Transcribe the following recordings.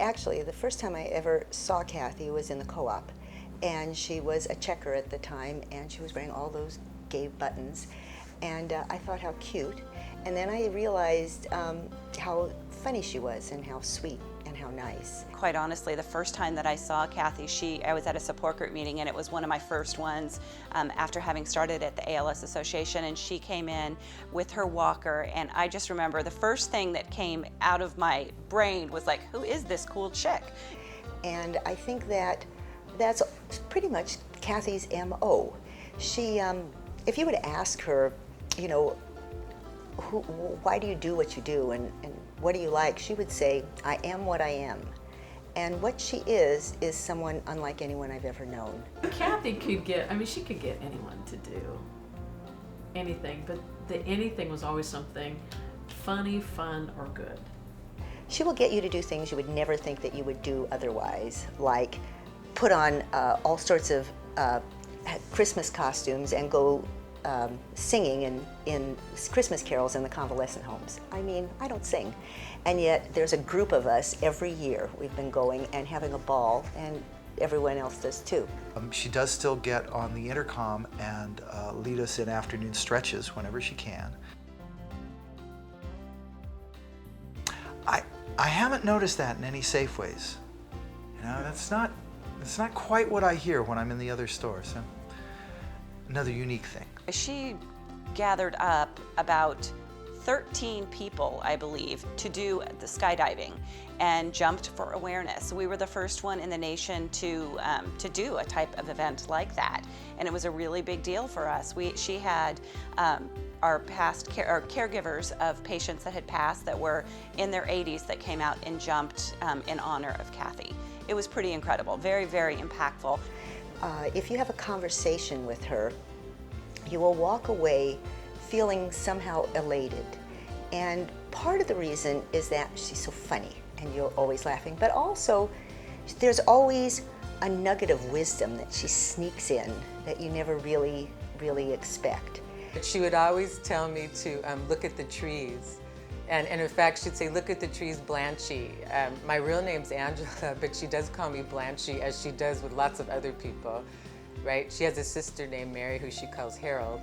actually, the first time I ever saw Cathy was in the co-op, and she was a checker at the time, and she was wearing all those gay buttons, and I thought how cute. And then I realized how funny she was and how sweet and how nice. Quite honestly, the first time that I saw Cathy, I was at a support group meeting, and it was one of my first ones after having started at the ALS Association, and she came in with her walker, and I just remember the first thing that came out of my brain was like, who is this cool chick? And I think that that's pretty much Cathy's MO. She, if you would ask her, you know, why do you do what you do, and what do you like, she would say, I am what I am. And what she is someone unlike anyone I've ever known. Cathy could get, I mean, she could get anyone to do anything, but the anything was always something funny, fun, or good. She will get you to do things you would never think that you would do otherwise, like put on all sorts of Christmas costumes and go singing in Christmas carols in the convalescent homes. I mean, I don't sing, and yet there's a group of us every year. We've been going and having a ball, and everyone else does too. She does still get on the intercom and lead us in afternoon stretches whenever she can. I haven't noticed that in any Safeways. You know, that's not quite what I hear when I'm in the other stores. So, another unique thing. She gathered up about 13 people, I believe, to do the skydiving and jumped for awareness. We were the first one in the nation to do a type of event like that, and it was a really big deal for us. She had our caregivers of patients that had passed that were in their 80s that came out and jumped in honor of Cathy. It was pretty incredible, very, very impactful. If you have a conversation with her, you will walk away feeling somehow elated. And part of the reason is that she's so funny and you're always laughing, but also there's always a nugget of wisdom that she sneaks in that you never really expect. But she would always tell me to look at the trees. And in fact, she'd say, look at the trees, Blanchy. My real name's Angela, but she does call me Blanchy, as she does with lots of other people, right? She has a sister named Mary who she calls Harold,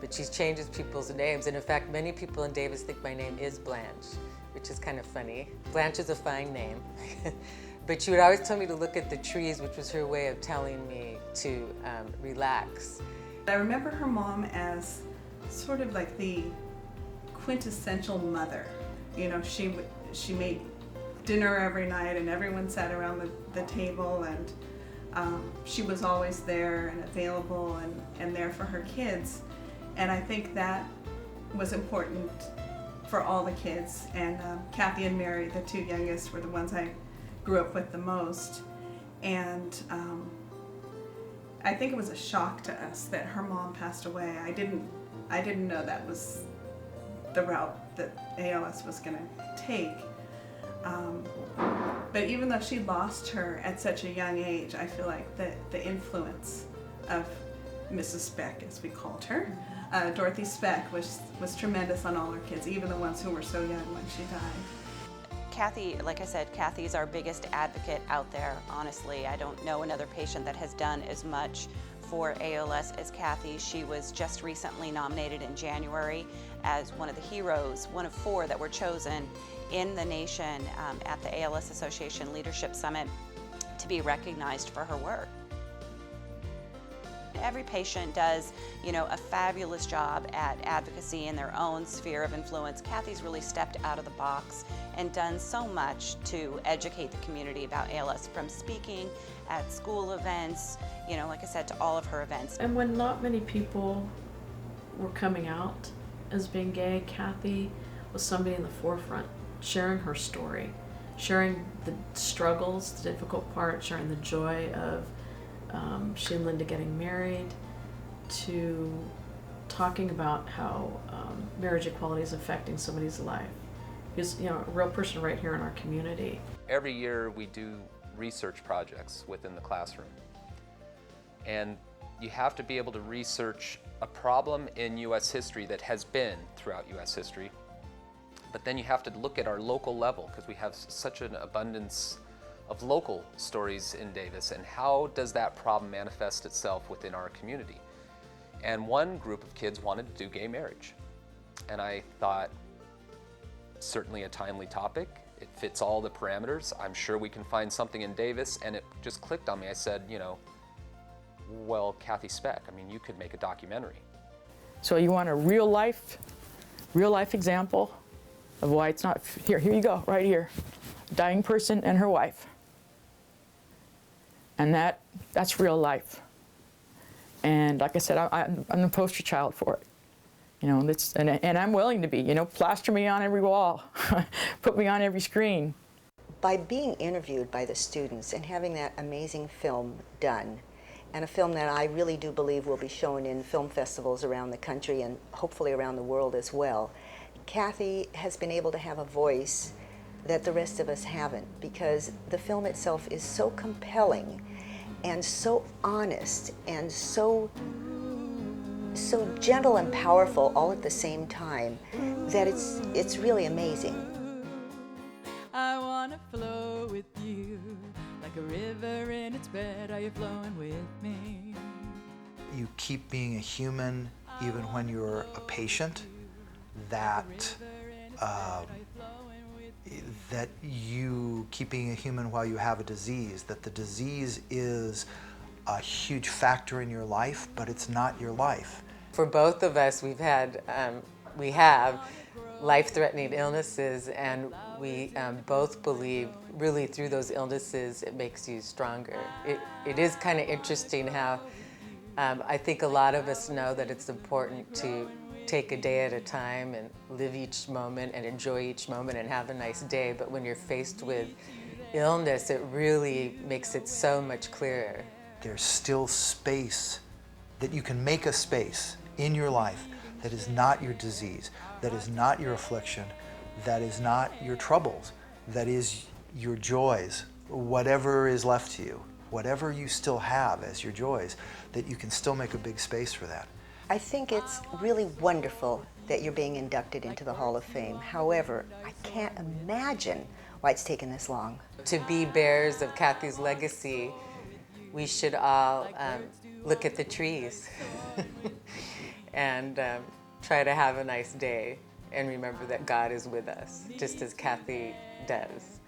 but she changes people's names. And in fact, many people in Davis think my name is Blanche, which is kind of funny. Blanche is a fine name. But she would always tell me to look at the trees, which was her way of telling me to relax. I remember her mom as sort of like the quintessential mother. You know, she made dinner every night and everyone sat around the table, and she was always there and available and there for her kids. And I think that was important for all the kids. And Cathy and Mary, the two youngest, were the ones I grew up with the most. And I think it was a shock to us that her mom passed away. I didn't know that was the route that ALS was going to take. But even though she lost her at such a young age, I feel like the influence of Mrs. Speck, as we called her, Dorothy Speck, was tremendous on all her kids, even the ones who were so young when she died. Cathy, like I said, Cathy's our biggest advocate out there, honestly. I don't know another patient that has done as much for ALS as Cathy. She was just recently nominated in January as one of the heroes, one of 4 that were chosen in the nation at the ALS Association Leadership Summit to be recognized for her work. Every patient does, you know, a fabulous job at advocacy in their own sphere of influence. Cathy's really stepped out of the box and done so much to educate the community about ALS, from speaking at school events, you know, like I said, to all of her events. And when not many people were coming out as being gay, Cathy was somebody in the forefront, sharing her story, sharing the struggles, the difficult parts, sharing the joy of she and Linda getting married, to talking about how marriage equality is affecting somebody's life. He's, you know, a real person right here in our community. Every year we do research projects within the classroom. And you have to be able to research a problem in U.S. history that has been throughout U.S. history. But then you have to look at our local level, because we have such an abundance of local stories in Davis, and how does that problem manifest itself within our community. And one group of kids wanted to do gay marriage. And I thought, certainly a timely topic. It fits all the parameters. I'm sure we can find something in Davis, and it just clicked on me. I said, you know, well, Cathy Speck, I mean, you could make a documentary. So you want a real life example of why it's not, here you go, right here. A dying person and her wife. And that's real life. And like I said, I'm the poster child for it. You know, and I'm willing to be, you know, plaster me on every wall, put me on every screen. By being interviewed by the students and having that amazing film done, and a film that I really do believe will be shown in film festivals around the country and hopefully around the world as well, Cathy has been able to have a voice that the rest of us haven't, because the film itself is so compelling and so honest and so gentle and powerful all at the same time that it's really amazing. I wanna flow with you like a river in its bed. Are you flowing with me? You keep being a human even when you're a patient, that you keep being a human while you have a disease, that the disease is a huge factor in your life, but it's not your life. For both of us, we have life-threatening illnesses, and we both believe really through those illnesses it makes you stronger. It is kind of interesting how I think a lot of us know that it's important to take a day at a time and live each moment and enjoy each moment and have a nice day, but when you're faced with illness, it really makes it so much clearer. There's still space, that you can make a space in your life that is not your disease, that is not your affliction, that is not your troubles, that is your joys, whatever is left to you, whatever you still have as your joys, that you can still make a big space for that. I think it's really wonderful that you're being inducted into the Hall of Fame. However, I can't imagine why it's taken this long. To be bearers of Cathy's legacy, we should all look at the trees and try to have a nice day and remember that God is with us, just as Cathy does.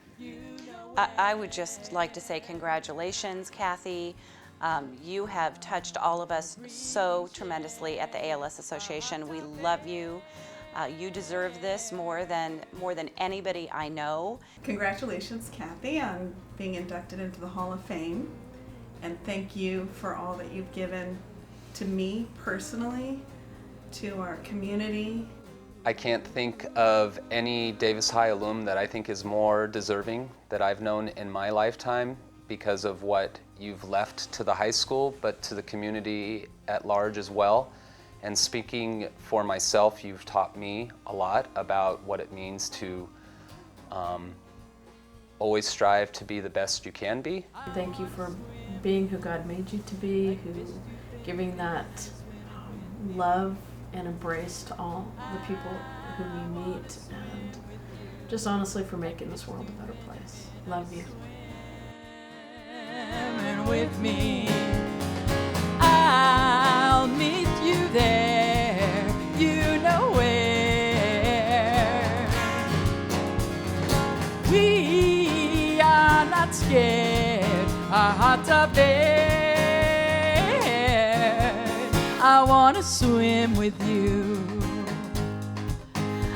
I would just like to say congratulations, Cathy. You have touched all of us so tremendously at the ALS Association. We love you. You deserve this more than anybody I know. Congratulations, Cathy, on being inducted into the Hall of Fame. And thank you for all that you've given to me personally, to our community. I can't think of any Davis High alum that I think is more deserving that I've known in my lifetime, because of what you've left to the high school, but to the community at large as well. And speaking for myself, you've taught me a lot about what it means to always strive to be the best you can be. Thank you for being who God made you to be, giving that love and embrace to all the people whom you meet, and just honestly for making this world a better place. Love you. And with me, I'll meet you there, you know where. We are not scared, our hearts are bare. I wanna swim with you,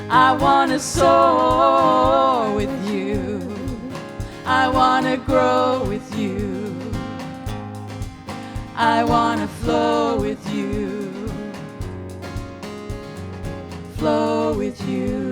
I wanna soar with you, I wanna grow with you, I wanna flow with you, flow with you.